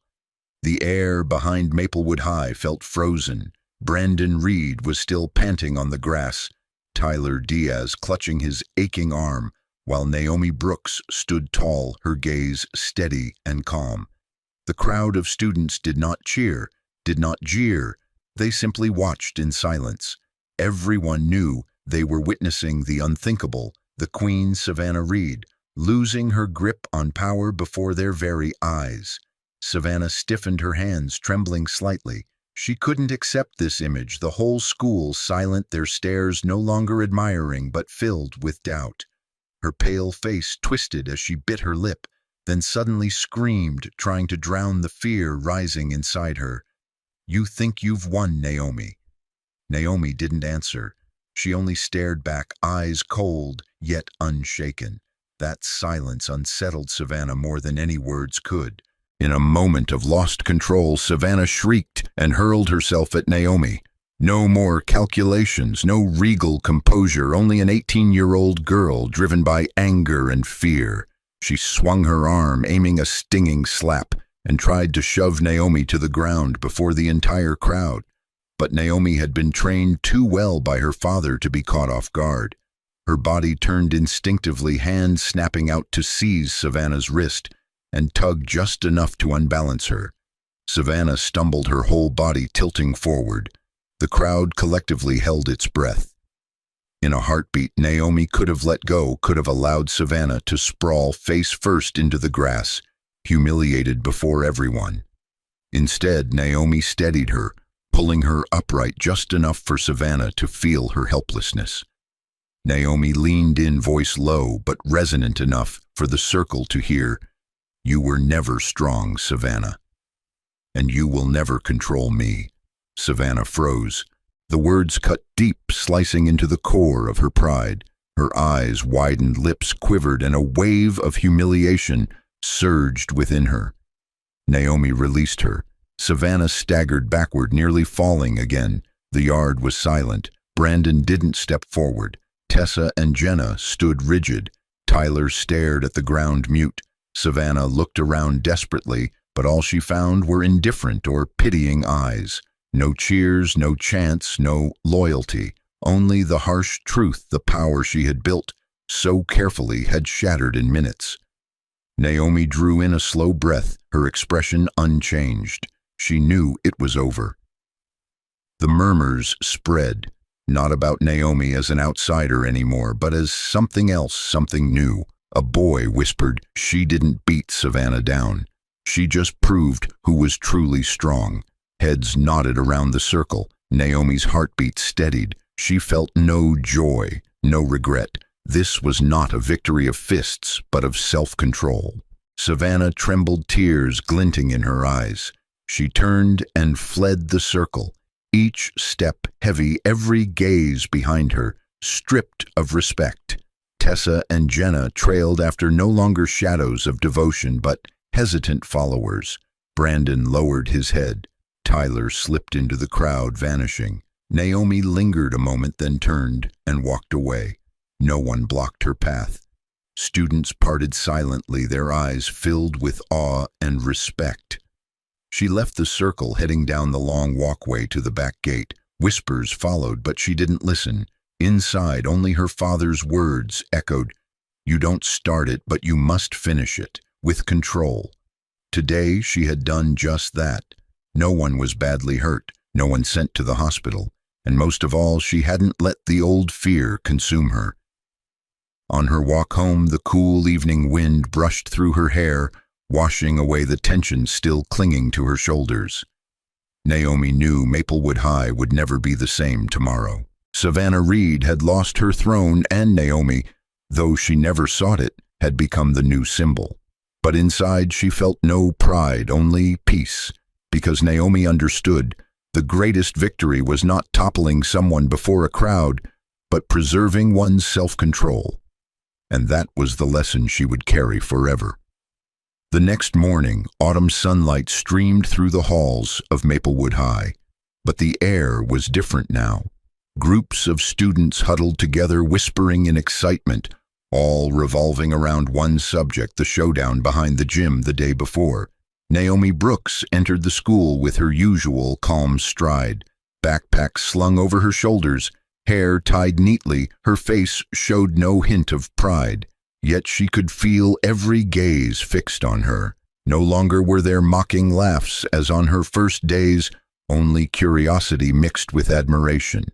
The air behind Maplewood High felt frozen. Brandon Reed was still panting on the grass, Tyler Diaz clutching his aching arm, while Naomi Brooks stood tall, her gaze steady and calm. The crowd of students did not cheer, did not jeer. They simply watched in silence. Everyone knew they were witnessing the unthinkable, the Queen Savannah Reed, losing her grip on power before their very eyes. Savannah stiffened her hands, trembling slightly. She couldn't accept this image, the whole school silent, their stares no longer admiring but filled with doubt. Her pale face twisted as she bit her lip, then suddenly screamed, trying to drown the fear rising inside her. "You think you've won, Naomi." Naomi didn't answer. She only stared back, eyes cold, yet unshaken. That silence unsettled Savannah more than any words could. In a moment of lost control, Savannah shrieked and hurled herself at Naomi. No more calculations, no regal composure, only an 18-year-old girl driven by anger and fear. She swung her arm, aiming a stinging slap, and tried to shove Naomi to the ground before the entire crowd. But Naomi had been trained too well by her father to be caught off guard. Her body turned instinctively, hand snapping out to seize Savannah's wrist and tug just enough to unbalance her. Savannah stumbled, her whole body tilting forward. The crowd collectively held its breath. In a heartbeat, Naomi could have let go, could have allowed Savannah to sprawl face first into the grass, humiliated before everyone. Instead, Naomi steadied her, pulling her upright just enough for Savannah to feel her helplessness. Naomi leaned in, voice low but resonant enough for the circle to hear, "You were never strong, Savannah. And you will never control me." Savannah froze. The words cut deep, slicing into the core of her pride. Her eyes widened, lips quivered, and a wave of humiliation surged within her. Naomi released her. Savannah staggered backward, nearly falling again. The yard was silent. Brandon didn't step forward. Tessa and Jenna stood rigid. Tyler stared at the ground, mute. Savannah looked around desperately, but all she found were indifferent or pitying eyes. No cheers, no chants, no loyalty. Only the harsh truth the power she had built so carefully had shattered in minutes. Naomi drew in a slow breath, her expression unchanged. She knew it was over. The murmurs spread, not about Naomi as an outsider anymore, but as something else, something new. A boy whispered, "She didn't beat Savannah down. She just proved who was truly strong." Heads nodded around the circle. Naomi's heartbeat steadied. She felt no joy, no regret. This was not a victory of fists, but of self-control. Savannah trembled, tears glinting in her eyes. She turned and fled the circle, each step heavy, every gaze behind her, stripped of respect. Tessa and Jenna trailed after, no longer shadows of devotion, but hesitant followers. Brandon lowered his head. Tyler slipped into the crowd, vanishing. Naomi lingered a moment, then turned and walked away. No one blocked her path. Students parted silently, their eyes filled with awe and respect. She left the circle, heading down the long walkway to the back gate. Whispers followed, but she didn't listen. Inside, only her father's words echoed, "You don't start it, but you must finish it, with control." Today, she had done just that. No one was badly hurt, no one sent to the hospital, and most of all, she hadn't let the old fear consume her. On her walk home, the cool evening wind brushed through her hair, washing away the tension still clinging to her shoulders. Naomi knew Maplewood High would never be the same tomorrow. Savannah Reed had lost her throne, and Naomi, though she never sought it, had become the new symbol. But inside she felt no pride, only peace, because Naomi understood the greatest victory was not toppling someone before a crowd, but preserving one's self-control. And that was the lesson she would carry forever. The next morning, autumn sunlight streamed through the halls of Maplewood High, but the air was different now. Groups of students huddled together, whispering in excitement, all revolving around one subject, the showdown behind the gym the day before. Naomi Brooks entered the school with her usual calm stride, backpack slung over her shoulders, hair tied neatly. Her face showed no hint of pride, yet she could feel every gaze fixed on her. No longer were there mocking laughs as on her first days, only curiosity mixed with admiration.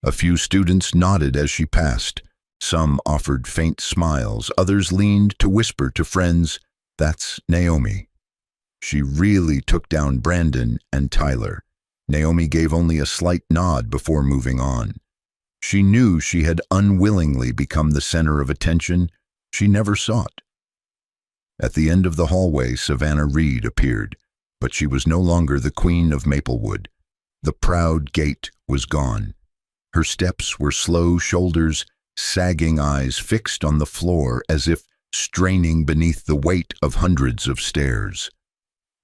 A few students nodded as she passed. Some offered faint smiles, others leaned to whisper to friends, "That's Naomi." She really took down Brandon and Tyler. Naomi gave only a slight nod before moving on. She knew she had unwillingly become the center of attention she never sought. At the end of the hallway, Savannah Reed appeared, but she was no longer the queen of Maplewood. The proud gait was gone. Her steps were slow, shoulders sagging, eyes fixed on the floor as if straining beneath the weight of hundreds of stairs.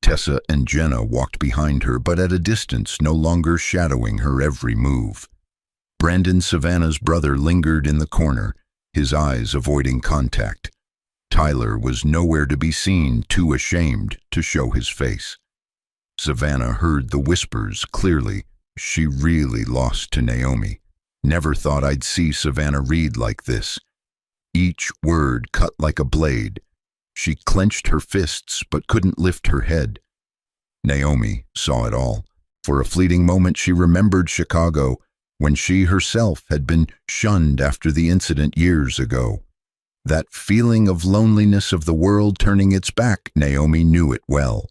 Tessa and Jenna walked behind her, but at a distance, no longer shadowing her every move. Brandon, Savannah's brother, lingered in the corner, his eyes avoiding contact. Tyler was nowhere to be seen, too ashamed to show his face. Savannah heard the whispers clearly. She really lost to Naomi. Never thought I'd see Savannah read like this. Each word cut like a blade. She clenched her fists but couldn't lift her head. Naomi saw it all. For a fleeting moment she remembered Chicago, when she herself had been shunned after the incident years ago. That feeling of loneliness of the world turning its back, Naomi knew it well.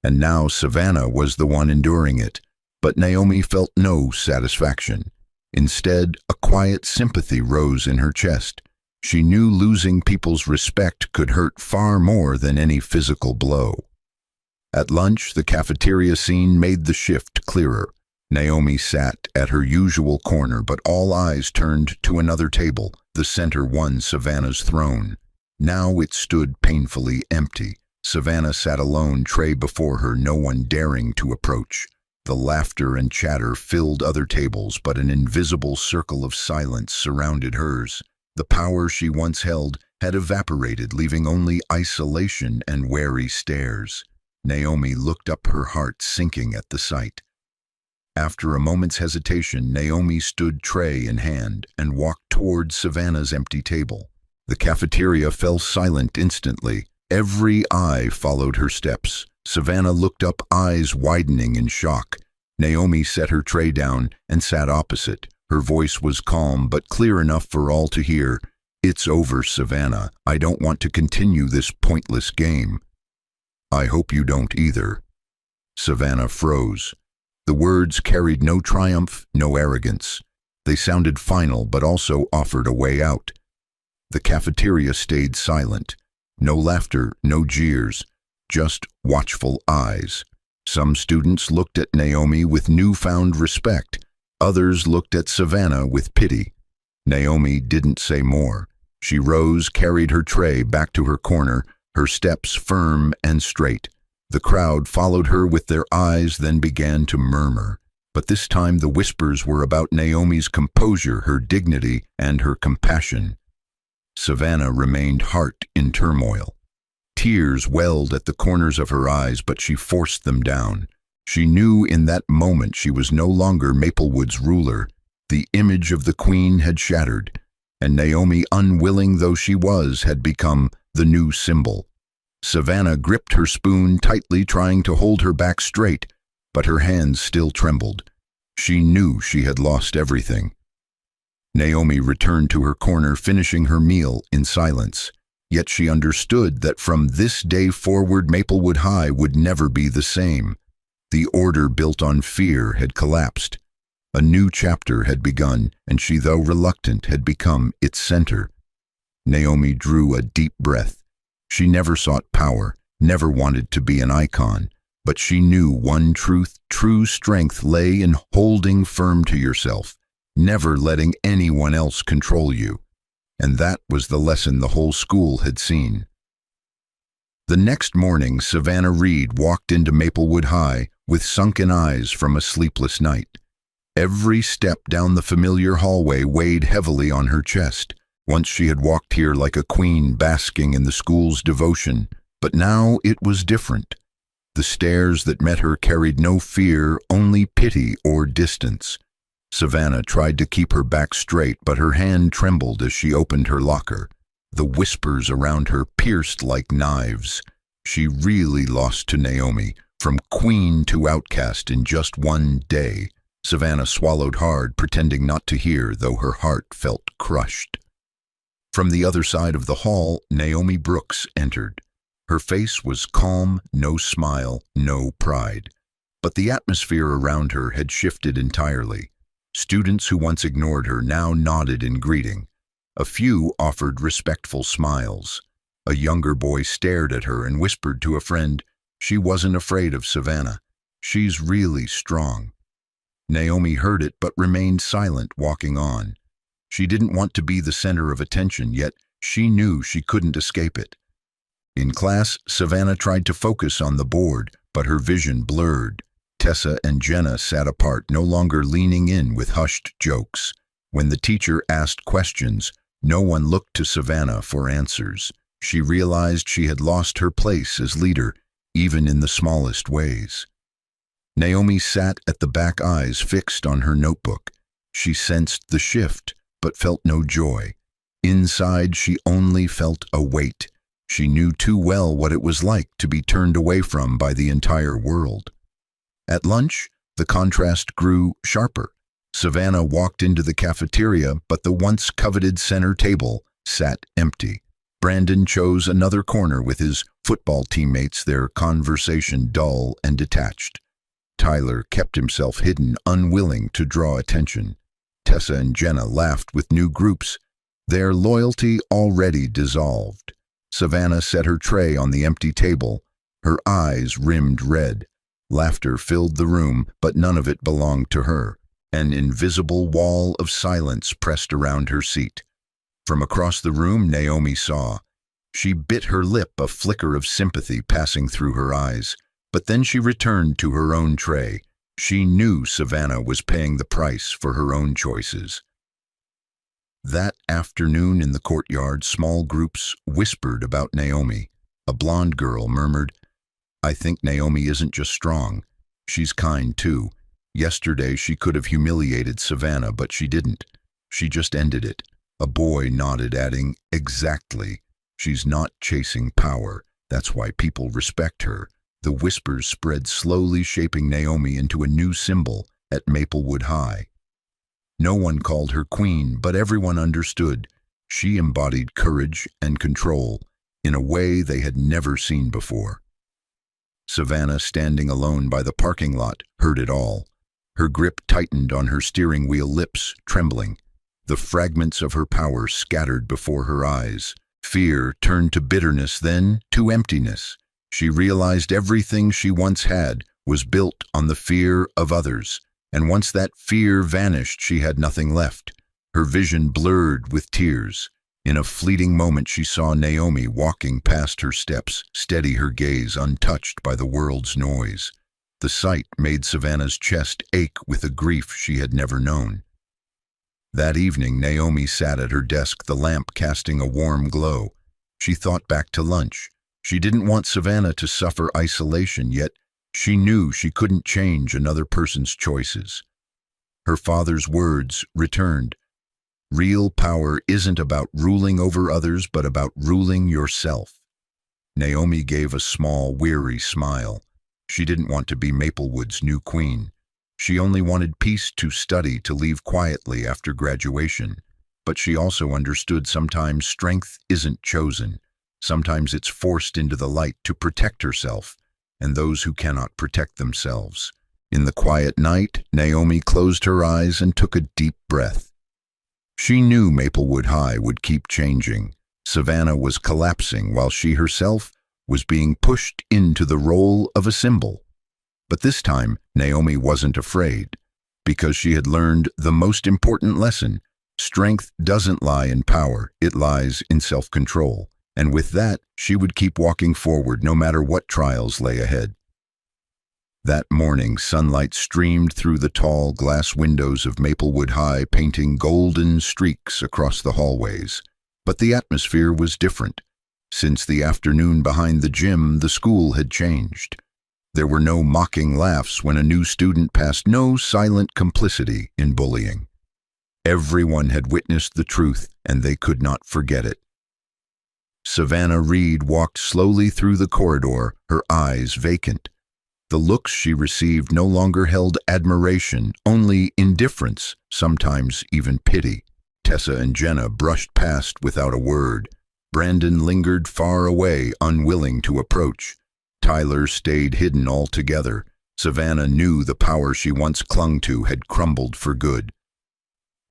And now Savannah was the one enduring it. But Naomi felt no satisfaction. Instead, a quiet sympathy rose in her chest. She knew losing people's respect could hurt far more than any physical blow. At lunch, the cafeteria scene made the shift clearer. Naomi sat at her usual corner, but all eyes turned to another table, the center one, Savannah's throne. Now it stood painfully empty. Savannah sat alone, tray before her, no one daring to approach. The laughter and chatter filled other tables, but an invisible circle of silence surrounded hers. The power she once held had evaporated, leaving only isolation and wary stares. Naomi looked up, her heart sinking at the sight. After a moment's hesitation, Naomi stood tray in hand and walked toward Savannah's empty table. The cafeteria fell silent instantly. Every eye followed her steps. Savannah looked up, eyes widening in shock. Naomi set her tray down and sat opposite. Her voice was calm but clear enough for all to hear. "It's over, Savannah. I don't want to continue this pointless game." "I hope you don't either." Savannah froze. The words carried no triumph, no arrogance. They sounded final, but also offered a way out. The cafeteria stayed silent. No laughter, no jeers, just watchful eyes. Some students looked at Naomi with newfound respect. Others looked at Savannah with pity. Naomi didn't say more. She rose, carried her tray back to her corner, her steps firm and straight. The crowd followed her with their eyes, then began to murmur. But this time the whispers were about Naomi's composure, her dignity, and her compassion. Savannah remained heart in turmoil. Tears welled at the corners of her eyes, but she forced them down. She knew in that moment she was no longer Maplewood's ruler. The image of the queen had shattered, and Naomi, unwilling though she was, had become the new symbol. Savannah gripped her spoon tightly, trying to hold her back straight, but her hands still trembled. She knew she had lost everything. Naomi returned to her corner, finishing her meal in silence. Yet she understood that from this day forward Maplewood High would never be the same. The order built on fear had collapsed. A new chapter had begun, and she, though reluctant, had become its center. Naomi drew a deep breath. She never sought power, never wanted to be an icon, but she knew one truth: true strength lay in holding firm to yourself, never letting anyone else control you. And that was the lesson the whole school had seen. The next morning, Savannah Reed walked into Maplewood High with sunken eyes from a sleepless night. Every step down the familiar hallway weighed heavily on her chest. Once she had walked here like a queen, basking in the school's devotion, but now it was different. The stares that met her carried no fear, only pity or distance. Savannah tried to keep her back straight, but her hand trembled as she opened her locker. The whispers around her pierced like knives. She really lost to Naomi, from queen to outcast in just one day. Savannah swallowed hard, pretending not to hear, though her heart felt crushed. From the other side of the hall, Naomi Brooks entered. Her face was calm, no smile, no pride. But the atmosphere around her had shifted entirely. Students who once ignored her now nodded in greeting. A few offered respectful smiles. A younger boy stared at her and whispered to a friend, "She wasn't afraid of Savannah. She's really strong." Naomi heard it but remained silent, walking on. She didn't want to be the center of attention, yet she knew she couldn't escape it. In class, Savannah tried to focus on the board, but her vision blurred. Tessa and Jenna sat apart, no longer leaning in with hushed jokes. When the teacher asked questions, no one looked to Savannah for answers. She realized she had lost her place as leader, even in the smallest ways. Naomi sat at the back, eyes fixed on her notebook. She sensed the shift, but felt no joy. Inside, she only felt a weight. She knew too well what it was like to be turned away from by the entire world. At lunch, the contrast grew sharper. Savannah walked into the cafeteria, but the once coveted center table sat empty. Brandon chose another corner with his football teammates, their conversation dull and detached. Tyler kept himself hidden, unwilling to draw attention. Tessa and Jenna laughed with new groups, their loyalty already dissolved. Savannah set her tray on the empty table, her eyes rimmed red. Laughter filled the room, but none of it belonged to her. An invisible wall of silence pressed around her seat. From across the room, Naomi saw. She bit her lip, a flicker of sympathy passing through her eyes. But then she returned to her own tray. She knew Savannah was paying the price for her own choices. That afternoon in the courtyard, small groups whispered about Naomi. A blonde girl murmured, "I think Naomi isn't just strong. She's kind too. Yesterday she could have humiliated Savannah, but she didn't. She just ended it." A boy nodded, adding, "Exactly. She's not chasing power. That's why people respect her." The whispers spread slowly, shaping Naomi into a new symbol at Maplewood High. No one called her queen, but everyone understood. She embodied courage and control in a way they had never seen before. Savannah, standing alone by the parking lot, heard it all. Her grip tightened on her steering wheel, lips trembling. The fragments of her power scattered before her eyes. Fear turned to bitterness, then to emptiness. She realized everything she once had was built on the fear of others, and once that fear vanished, she had nothing left. Her vision blurred with tears. In a fleeting moment, she saw Naomi walking past her steps, steady, her gaze untouched by the world's noise. The sight made Savannah's chest ache with a grief she had never known. That evening, Naomi sat at her desk, the lamp casting a warm glow. She thought back to lunch. She didn't want Savannah to suffer isolation, yet she knew she couldn't change another person's choices. Her father's words returned. Real power isn't about ruling over others, but about ruling yourself. Naomi gave a small, weary smile. She didn't want to be Maplewood's new queen. She only wanted peace, to study, to leave quietly after graduation. But she also understood sometimes strength isn't chosen. Sometimes it's forced into the light to protect herself and those who cannot protect themselves. In the quiet night, Naomi closed her eyes and took a deep breath. She knew Maplewood High would keep changing. Savannah was collapsing while she herself was being pushed into the role of a symbol. But this time, Naomi wasn't afraid, because she had learned the most important lesson. Strength doesn't lie in power, it lies in self-control. And with that, she would keep walking forward no matter what trials lay ahead. That morning, sunlight streamed through the tall glass windows of Maplewood High, painting golden streaks across the hallways. But the atmosphere was different. Since the afternoon behind the gym, the school had changed. There were no mocking laughs when a new student passed, no silent complicity in bullying. Everyone had witnessed the truth, and they could not forget it. Savannah Reed walked slowly through the corridor, her eyes vacant. The looks she received no longer held admiration, only indifference, sometimes even pity. Tessa and Jenna brushed past without a word. Brandon lingered far away, unwilling to approach. Tyler stayed hidden altogether. Savannah knew the power she once clung to had crumbled for good.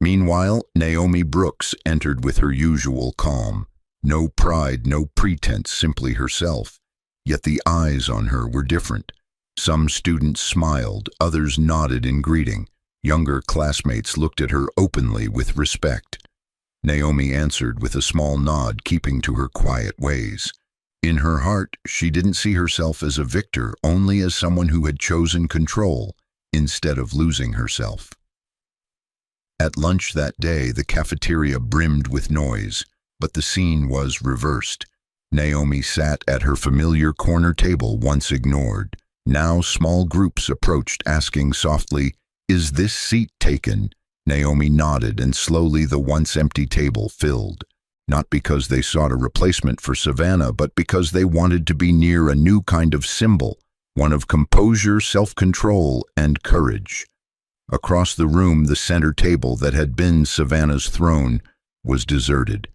Meanwhile, Naomi Brooks entered with her usual calm. No pride, no pretense, simply herself. Yet the eyes on her were different. Some students smiled, others nodded in greeting. Younger classmates looked at her openly with respect. Naomi answered with a small nod, keeping to her quiet ways. In her heart, she didn't see herself as a victor, only as someone who had chosen control instead of losing herself. At lunch that day, the cafeteria brimmed with noise, but the scene was reversed. Naomi sat at her familiar corner table, once ignored. Now small groups approached, asking softly, "Is this seat taken?" Naomi nodded, and slowly the once empty table filled. Not because they sought a replacement for Savannah, but because they wanted to be near a new kind of symbol, one of composure, self-control, and courage. Across the room, the center table that had been Savannah's throne was deserted.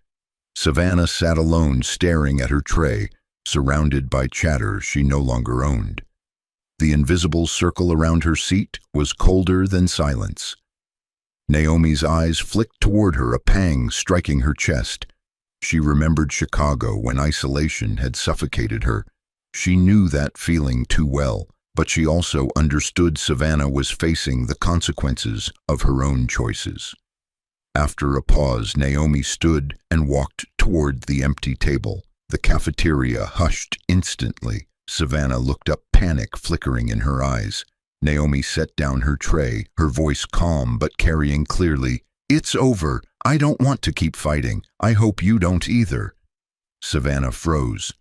Savannah sat alone, staring at her tray, surrounded by chatter she no longer owned. The invisible circle around her seat was colder than silence. Naomi's eyes flicked toward her, a pang striking her chest. She remembered Chicago when isolation had suffocated her. She knew that feeling too well, but she also understood Savannah was facing the consequences of her own choices. After a pause, Naomi stood and walked toward the empty table. The cafeteria hushed instantly. Savannah looked up, panic flickering in her eyes. Naomi set down her tray, her voice calm but carrying clearly, "It's over. I don't want to keep fighting. I hope you don't either." Savannah froze.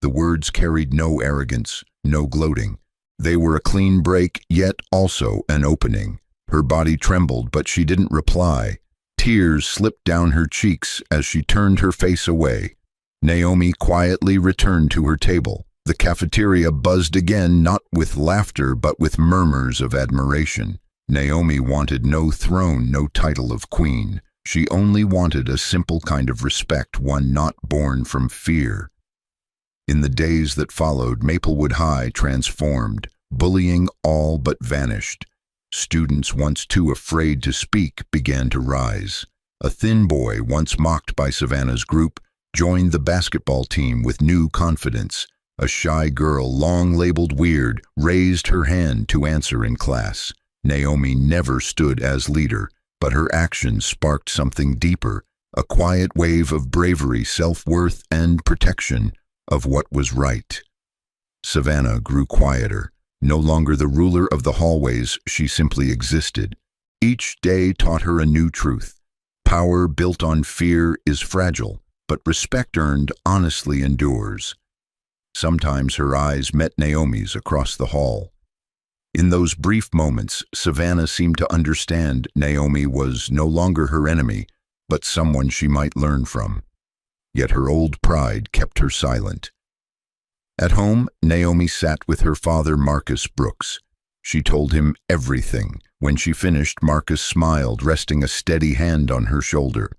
The words carried no arrogance, no gloating. They were a clean break, yet also an opening. Her body trembled, but she didn't reply. Tears slipped down her cheeks as she turned her face away. Naomi quietly returned to her table. The cafeteria buzzed again, not with laughter, but with murmurs of admiration. Naomi wanted no throne, no title of queen. She only wanted a simple kind of respect, one not born from fear. In the days that followed, Maplewood High transformed. Bullying all but vanished. Students once too afraid to speak began to rise. A thin boy, once mocked by Savannah's group, joined the basketball team with new confidence. A shy girl, long labeled weird, raised her hand to answer in class. Naomi never stood as leader, but her actions sparked something deeper, a quiet wave of bravery, self-worth, and protection of what was right. Savannah grew quieter. No longer the ruler of the hallways, she simply existed. Each day taught her a new truth. Power built on fear is fragile, but respect earned honestly endures. Sometimes her eyes met Naomi's across the hall. In those brief moments, Savannah seemed to understand Naomi was no longer her enemy, but someone she might learn from. Yet her old pride kept her silent. At home, Naomi sat with her father, Marcus Brooks. She told him everything. When she finished, Marcus smiled, resting a steady hand on her shoulder.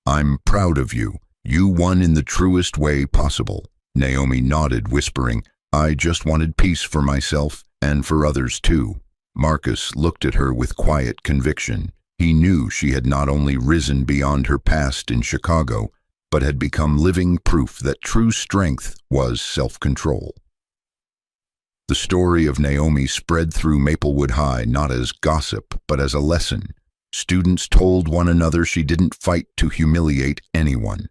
"I'm proud of you. You won in the truest way possible." Naomi nodded, whispering, "I just wanted peace for myself and for others too." Marcus looked at her with quiet conviction. He knew she had not only risen beyond her past in Chicago, but had become living proof that true strength was self-control. The story of Naomi spread through Maplewood High not as gossip, but as a lesson. Students told one another she didn't fight to humiliate anyone.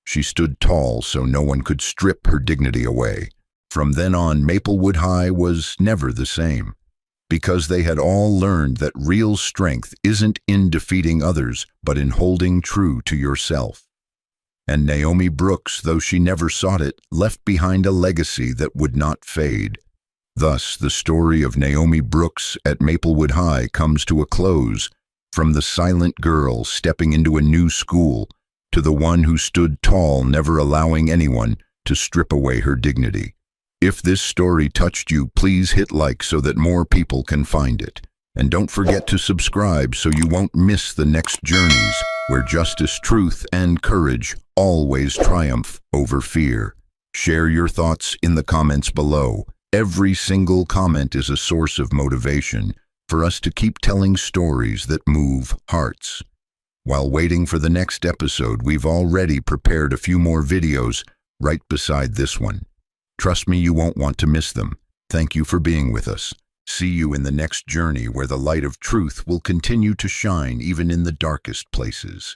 She stood tall so no one could strip her dignity away. From then on, Maplewood High was never the same, because they had all learned that real strength isn't in defeating others, but in holding true to yourself. And Naomi Brooks, though she never sought it, left behind a legacy that would not fade. Thus, the story of Naomi Brooks at Maplewood High comes to a close, from the silent girl stepping into a new school to the one who stood tall, never allowing anyone to strip away her dignity. If this story touched you, please hit like so that more people can find it. And don't forget to subscribe so you won't miss the next journeys where justice, truth, and courage always triumph over fear. Share your thoughts in the comments below. Every single comment is a source of motivation for us to keep telling stories that move hearts. While waiting for the next episode, we've already prepared a few more videos right beside this one. Trust me, you won't want to miss them. Thank you for being with us. See you in the next journey where the light of truth will continue to shine even in the darkest places.